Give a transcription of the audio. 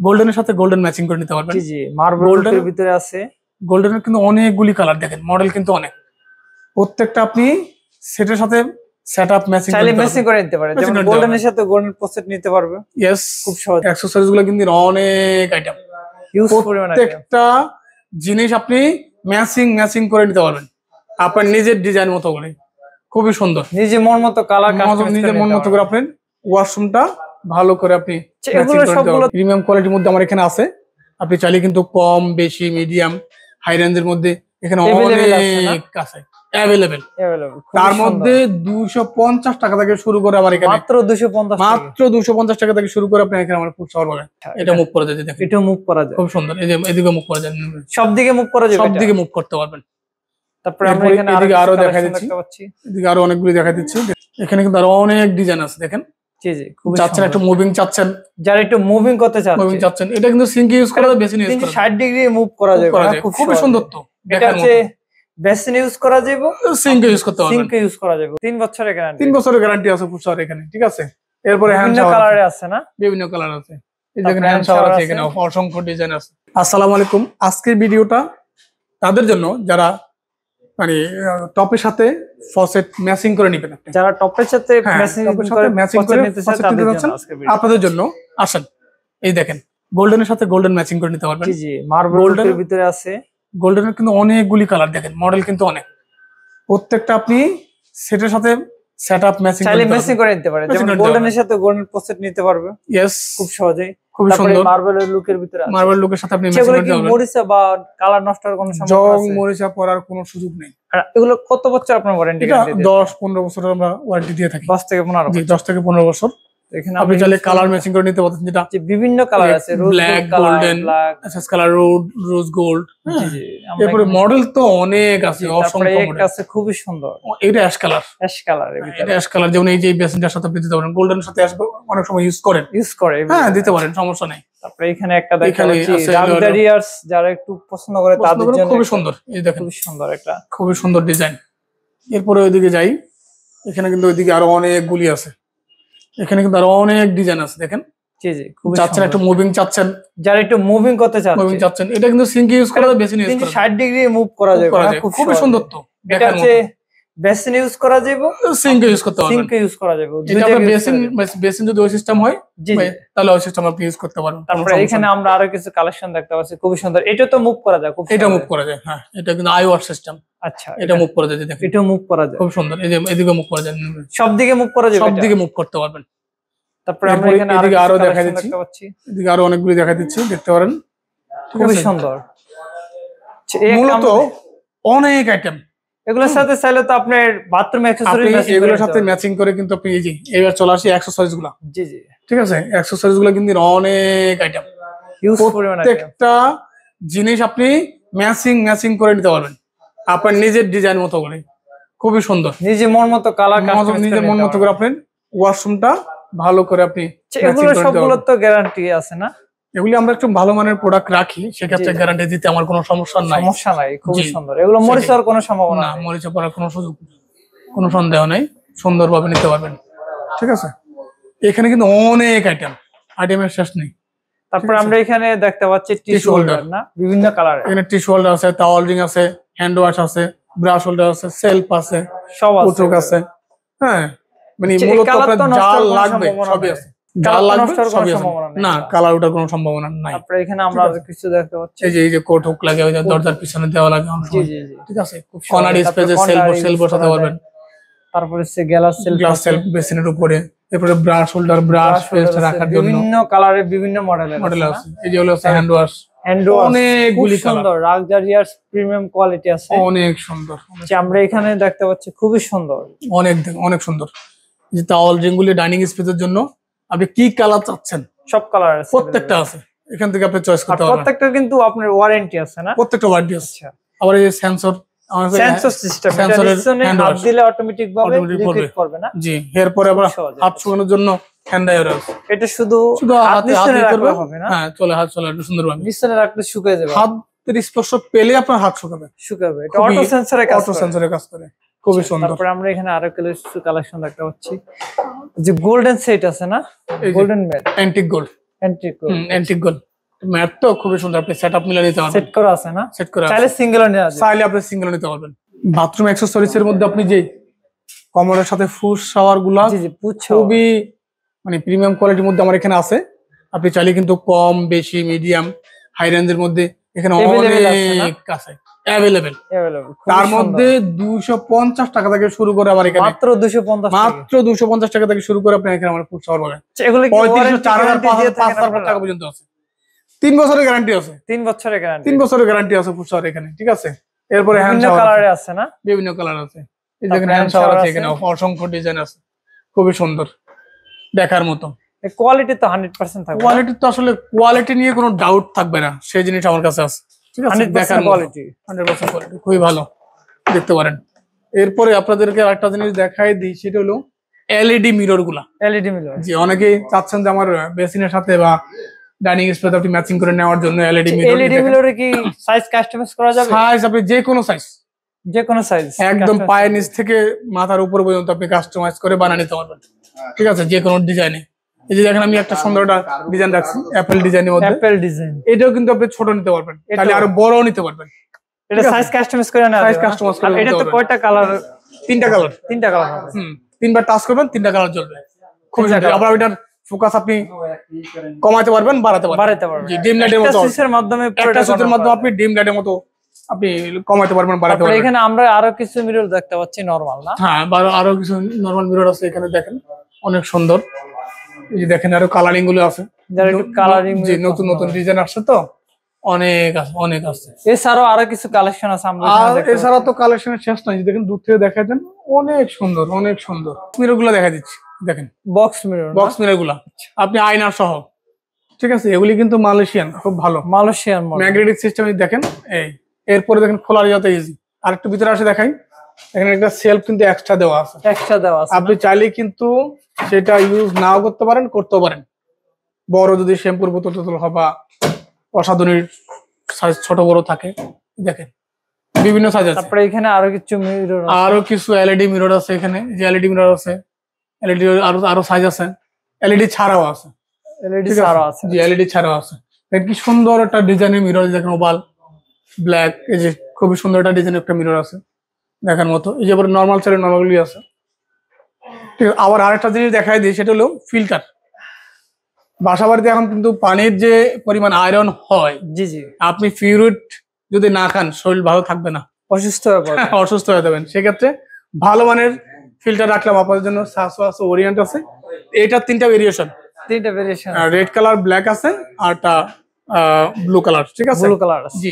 গোল্ডেনের সাথে golden matching করে নিতে পারবেন। জি জি, মার্বেল গোল্ডেনের ভিতরে আছে। গোল্ডেনের কিন্তু অনেকগুলি কালার, দেখেন মডেল কিন্তু অনেক, প্রত্যেকটা আপনি সেটের সাথে সেটআপ ম্যাচিং চাইলে ম্যাচিং করে নিতে পারেন। যেমন গোল্ডেনের সাথে গোল্ডেন প্রসেট নিতে পারবে। यस, খুব সহজ। অ্যাকসেসরিজ গুলো কিন্তু অনেক আইটেম, ইউজ পরিমাণ আইটেম, প্রত্যেকটা জিনিস আপনি ম্যাচিং করে নিতে পারবেন আপনার নিজের ডিজাইন মতো করে, খুবই সুন্দর। নিজে মন মতো কালার কাস্টমাইজ নিজের মন মতো করে আপনি ওয়াশরুমটা ভালো করে আপনি এগুলো সবগুলো প্রিমিয়াম কোয়ালিটির মধ্যে আমার এখানে আছে। আপনি চাইলে কিন্তু কম বেশি মিডিয়াম হাই রেঞ্জের মধ্যে এখানে অনেক আছে अवेलेबल। তার মধ্যে 250 টাকা থেকে শুরু করে আমার এখানে মাত্র 250 টাকা থেকে শুরু করে আপনি এখানে আমার ফুড শাওয়ার পাবেন। এটা মুভ করা যায়, দেখেন এটা মুভ করা যায়, খুব সুন্দর। এই যে এদিকে মুভ করা যায়, সব দিকে মুভ করা যায়, সব দিকে মুভ করতে পারবেন। তারপরে আমরা এখানে আরো দেখাই দিচ্ছি, এদিকে আরো অনেকগুলি দেখাই দিচ্ছি। এখানে কিন্তু আরো অনেক ডিজাইন আছে, দেখেন। জি জি, খুব চাচ্ছেন একটু মুভিং, চাচ্ছেন যারা একটু মুভিং করতে চাচ্ছেন, এটা কিন্তু সিঙ্ক ইউজ করা যায়, বেসিন ইউজ করা যায়, 60 ডিগ্রি মুভ করা যায়, খুব সুন্দর। তো এটা হচ্ছে বেসিন ইউজ করা যাবে, সিঙ্ক ইউজ করতে পারবেন, সিঙ্ক ইউজ করা যাবে। 3 বছরের গ্যারান্টি, 3 বছরের গ্যারান্টি আছে ফুড শাওয়ার এখানে, ঠিক আছে। এরপরে হ্যান্ড শাওয়ার কালারে আছে না, বিভিন্ন কালার আছে। এই দেখেন হ্যান্ড শাওয়ার আছে এখানে, অসংখ্য ডিজাইন আছে। আসসালামু আলাইকুম। আজকের ভিডিওটা তাদের জন্য যারা মানে টপের সাথে ফসেট ম্যাচিং করে নেবেন, যারা টপের সাথে ম্যাচিং করে নিতে চান আপনাদের জন্য আসেন। এই দেখেন গোল্ডেনের সাথে গোল্ডেন ম্যাচিং করে নিতে পারবেন। জি জি, মার্বেল গোল্ডেনের ভিতরে আছে। গোল্ডেনের কিন্তু অনেকগুলি কালার, দেখেন মডেল কিন্তু অনেক, প্রত্যেকটা আপনি সেটের সাথে সেটআপ ম্যাচিং চাইলে ম্যাচিং করে নিতে পারেন। যেমন গোল্ডেনের সাথে গোল্ডেন প্রসেট নিতে পারবে। यस, খুব সহজেই, খুব সুন্দর। মার্বেলের লুকের ভিতরে আছে, মার্বেল লুকের সাথে আপনি ম্যাচিং করতে পারবেন। মরিচা বা কালার নষ্ট হওয়ার কোনো সম্ভাবনা জং আছে? মরিচা পড়ার কোনো সুযোগ নেই। আর এগুলো কত বছর আপনার ওয়ারেন্টি? এটা 10-15 বছর আমরা ওয়ারেন্টি দিয়ে থাকি। 10 থেকে 15 জি, 10 থেকে 15 বছর। এখানে আপনি চাইলে কালার ম্যাচিং করে নিতে পারবেন, যেটা বিভিন্ন কালার আছে, rose black, golden, SS colour, rose gold. জি জি, এরপরে মডেল তো অনেক আছে, অসংখ্য মডেল আছে, খুবই সুন্দর। এটা অ্যাশ কালার, এটা অ্যাশ কালার। যেমন এই যে বেসিনটার সাথে আপনি দিতে পারেন, গোল্ডেন সাথে অ্যাশ অনেক সময় ইউজ করে, হ্যাঁ দিতে পারেন, সমস্যা নেই। তারপরে এখানে একটা দেখাচ্ছি লাক্সারিয়াস, যারা একটু পছন্দ করে তাদের জন্য খুবই সুন্দর। এই দেখেন খুবই সুন্দর, একটা খুবই সুন্দর ডিজাইন। এরপরে ওইদিকে যাই, এখানে কিন্তু ওইদিকে আরো অনেকগুলি আছে, এখানে কিন্তু আরো অনেক ডিজাইন আছে, দেখেন। জি জি, খুব চাচ্ছেন একটু মুভিং, চাচ্ছেন যারা একটু মুভিং করতে চাচ্ছেন, এটা কিন্তু সিঙ্ক ইউজ করা যায়, বেসিন ইউজ করা যায়, 60 ডিগ্রি মুভ করা যায়, খুবই সুন্দর। তো এটা হচ্ছে বেসিন ইউজ করা যাবে, সিঙ্ক ইউজ করতে পারবেন, সিঙ্ক ইউজ করা যাবে। এটা আপনার বেসিন যদি ওই সিস্টেম হয়, তাহলে ওই সিস্টেম আপনি ইউজ করতে পারবেন। তারপরে এখানে আমরা আরো কিছু কালেকশন দেখতে পাচ্ছি, খুবই সুন্দর। এটা তো মুভ করা যায়, এটা মুভ করা যায়, হ্যাঁ এটা কিন্তু আইওয়ার সিস্টেম। আচ্ছা, এটা মুভ করা যায়, দেখেন এটা মুভ করা যায়, খুব সুন্দর। এই যে এদিকে মুভ করা যায়, সব দিকে মুভ করা যায়, সব দিকে মুভ করতে পারবেন। তারপরে আমরা এখানে আরো দেখাই দিচ্ছি, এদিকে আরো অনেকগুলি দেখাই দিচ্ছি, দেখতে পারেন, খুবই সুন্দর। মূলত অনেক আইটেম, এগুলোর সাথে চাইলে তো আপনার বাথরুম অ্যাকসেসরিজ এগুলোর সাথে ম্যাচিং করে কিন্তু আপনি এই যে এবার চলে আসি অ্যাকসেসরিজ গুলো। জি জি, ঠিক আছে, অ্যাকসেসরিজ গুলো কিন্তু অনেক আইটেম, প্রত্যেকটা জিনিস আপনি ম্যাচিং করে নিতে পারবেন আপনার নিজের ডিজাইন মতো করে, খুবই সুন্দর। নিজে মন মতো কালার কাস্টমাইজ নিজের মন মতো করে আপনি ওয়াশরুমটা ভালো করে আপনি এগুলো সবগুলো তো গ্যারান্টি আছে না? এগুলি আমরা একটু ভালো মানের প্রোডাক্ট রাখি, সেক্ষেত্রে গ্যারান্টি দিতে আমার কোনো সমস্যা নাই। খুবই সুন্দর। এগুলো মরিচ হওয়ার কোনো সম্ভাবনা না, মরিচ পড়ার কোনো সুযোগ, কোনো সন্দেহ নেই, সুন্দরভাবে নিতে পারবেন, ঠিক আছে। এখানে কিন্তু অনেক আইটেমের শেষ নেই। তারপর আমরা এখানে দেখতে পাচ্ছি টিস্যু হোল্ডার, না বিভিন্ন কালার। এখানে টিস্যু হোল্ডার আছে, টাওয়াল রিং আছে, হ্যান্ড ওয়াশ আছে, ব্রাশ হোল্ডার আছে, সেলফ আছে, সব আছে, হ্যাঁ মানে মূলত আপনার জাল লাগবে সবই আছে, জাল লাগবে সবই আছে, না কালার ওঠার কোনো সম্ভাবনা নাই। তারপরে এখানে আমরা কিছু দেখতে পাচ্ছি, এই যে কোট হুক লাগে, ওই যে দরজার পিছনে দেওয়া লাগে, ঠিক আছে। কর্নার স্পেসে সেল বসাতে পারবেন। তারপরে সে গ্লাস সেলফ বেসিনের উপরে, এরপরে ব্রাশ হোল্ডার, ব্রাশ পেস্ট রাখার জন্য বিভিন্ন কালারের বিভিন্ন মডেল আছে। এই যে হলো হ্যান্ড ওয়াশ, অনেকগুলি সুন্দর, লাক্সারিয়াস প্রিমিয়াম কোয়ালিটি আছে, অনেক সুন্দর। আমরা এখানে দেখতে পাচ্ছি খুবই সুন্দর, অনেক সুন্দর। যে টাওয়াল রিং গুলি ডাইনিং স্পেসের জন্য আপনি কি কালার চাচ্ছেন, সব কালার আছে, প্রত্যেকটা আছে, এখান থেকে আপনি চয়েস করতে পারবেন। প্রত্যেকটা কিন্তু আপনার ওয়ারেন্টি আছে না? প্রত্যেকটা ওয়ারেন্টি আছে। আবার এই সেন্সর সিস্টেম, হাত দিলে অটোমেটিক ভাবে লিকুইড করবে না? জি, এরপরে আবার হাত শুকানোর জন্য হ্যান্ড ড্রায়ার আছে। এটা শুধু হাত দিয়ে করবে, হবে না? হ্যাঁ চলে সুন্দরভাবে নিচে রাখলে শুকিয়ে যাবে, হাতের স্পর্শ পেলে আপনার হাত শুকাবে। এটা অটো সেন্সরে কাজ করে, খুবই সুন্দর। তারপরে আমরা এখানে আরো কিছু কালেকশন দেখতে পাচ্ছি, যে গোল্ডেন সেট আছে না, golden matte, antique gold, matte তো খুবই সুন্দর, আপনি সেটআপ মিলে নিতে পারবেন। সেট করা আছে না? সেট করা চাইলে সিঙ্গেলও নেওয়া যায়। চাইলে আপনি সিঙ্গেল নিতে পারবেন। বাথরুম অ্যাক্সেসরিজ এর মধ্যে আপনি যে কমোডের সাথে ফুশ শাওয়ার গুলা জি জি, পুচ্ছ খুবই মানে প্রিমিয়াম কোয়ালিটির মধ্যে আমার এখানে আছে। আপনি চাইলে কিন্তু কম বেশি মিডিয়াম হাই রেঞ্জের মধ্যে এখানে অনেক আছে অ্যাভেলেবেল। তার মধ্যে 250 টাকা থেকে শুরু করে আমার এখানে মাত্র 250 মাত্র 250 টাকা থেকে শুরু করে আপনি এখানে আমার ফুড শাওয়ার পাবেন। এগুলো কি 3500 4000 5000 টাকা পর্যন্ত আছে। 3 বছরের গ্যারান্টি আছে। 3 বছরের গ্যারান্টি। 3 বছরের গ্যারান্টি আছে ফুড শাওয়ার এখানে, ঠিক আছে। এরপরে হ্যান্ড বিভিন্ন শাওয়ার কালারে আছে না? বিভিন্ন কালার আছে। এই দেখেন হ্যান্ড শাওয়ার আছে এখানে, অসংখ্য ডিজাইন আছে, খুবই সুন্দর দেখার মতো। কোয়ালিটি তো 100% থাকবে। কোয়ালিটি তো আসলে কোয়ালিটি নিয়ে কোনো ডাউট থাকবে না, সেই জিনিস আমার কাছে আছে, ঠিক আছে। দেখার কোয়ালিটি 100% কোয়ালিটি খুবই ভালো, দেখতে পারেন। এরপরে আপনাদেরকে আরেকটা জিনিস দেখাই দিই, সেটা হলো এলইডি মিরর গুলা। এলইডি মিরর, জি, অনেকেই চাচ্ছেন যে আমার বেসিনের সাথে বা ডাইনিং স্পেস আপনি ম্যাচিং করে নেওয়ার জন্য এলইডি মিরর। এলইডি মিররে কি সাইজ কাস্টমাইজ করা যাবে? সাইজ আপনি যে কোনো সাইজ, যে কোনো সাইজ একদম পায়ের নিচ থেকে মাথার উপর পর্যন্ত আপনি কাস্টমাইজ করে বানিয়ে নিতে পারবেন, ঠিক আছে, যে কোনো ডিজাইনে। এই যে দেখেন আমি একটা সুন্দর একটা ডিজাইন রাখছি অ্যাপেল ডিজাইনের মধ্যে। অ্যাপেল ডিজাইন, এটাও কিন্তু আপনি ছোট নিতে পারবেন, তাহলে আরো বড়ও নিতে পারবেন। এটা সাইজ কাস্টমাইজ করে না? সাইজ কাস্টমাইজ করে। এটা তো কয়টা কালার? 3টা কালার। 3টা কালার হবে। তিনবার টাচ করবেন 3টা কালার জ্বলবে, খুব সুন্দর। আবার এটার ফোকাস আপনি কমাতে পারবেন, বাড়াতে পারবেন। জি, ডিম লাইটের মতো সুইচের মাধ্যমে, একটা সুইচের মাধ্যমে আপনি ডিম লাইটের মতো আপনি কমাতে পারবেন, বাড়াতে পারবেন। এখানে আমরা আরো কিছু মিরর দেখতে পাচ্ছি নরমাল না? হ্যাঁ, আরো কিছু নরমাল মিরর আছে এখানে, দেখেন অনেক সুন্দর। এই যে দেখেন আরো কালারিং গুলো আছে, যারা একটু কালারিং, যে নতুন নতুন ডিজাইন আসছে তো অনেক আছে, অনেক আছে। এছাড়াও আরো কিছু কালেকশন আছে আমরা এছাড়া তো কালেকশনের শেষ নাই। দেখেন দূর থেকে দেখা দেন, অনেক সুন্দর, অনেক সুন্দর মিরর গুলা দেখা দিচ্ছি। দেখেন বক্স মিরর গুলা আপনি আয়না সহ, ঠিক আছে। এগুলি কিন্তু মালয়েশিয়ান, খুব ভালো মালয়েশিয়ান ম্যাগনেটিক সিস্টেম। দেখেন এই, এরপরে দেখেন খোলার যাতে ইজি। আর একটু ভিতরে আসে দেখাই, এখানে একটা সেলফ কিন্তু এক্সট্রা দেওয়া আছে। আপনি চাইলে কিন্তু সেটা ইউজ নাও করতে পারেন, করতেও পারেন। বড় যদি শ্যাম্পুর বোতল টোতল বা প্রসাধনীর সাইজ ছোট বড় থাকে, দেখেন বিভিন্ন সাইজ আছে। তারপরে এখানে আরো কিছু মিরর, আরো কিছু এলইডি মিরর আছে এখানে। যে এলইডি মিরর আছে, এলইডি আরো সাইজ আছে, এলইডি ছাড়াও আছে। জি, এলইডি ছাড়াও আছে। দেখেন কি সুন্দর একটা ডিজাইনের মিরর, দেখেন ওভাল ব্ল্যাক। এই যে খুবই সুন্দর একটা ডিজাইনের একটা মিরর আছে দেখার মতো। এই যে নর্মাল সাইডে নর্মালি আছে, ঠিক আছে। আবার আরেকটা জিনিস দেখাই দিই, সেটা হলো ফিল্টার। বাসা বাড়িতে এখন কিন্তু পানির যে পরিমাণ আয়রন হয়, জি জি, আপনি ফিউরিড যদি না খান শরীর ভালো থাকবে না, অসুস্থ হয়ে পড়বে, অসুস্থ হয়ে যাবেন। সেক্ষেত্রে ভালো মানের ফিল্টার রাখলাম আপনাদের জন্য। সাসো আছে, ওরিয়েন্ট আছে। এটা 3টা ভেরিয়েশন, রেড কালার, ব্ল্যাক আছে, আর ব্লু কালার, ঠিক আছে। ব্লু কালার, জি।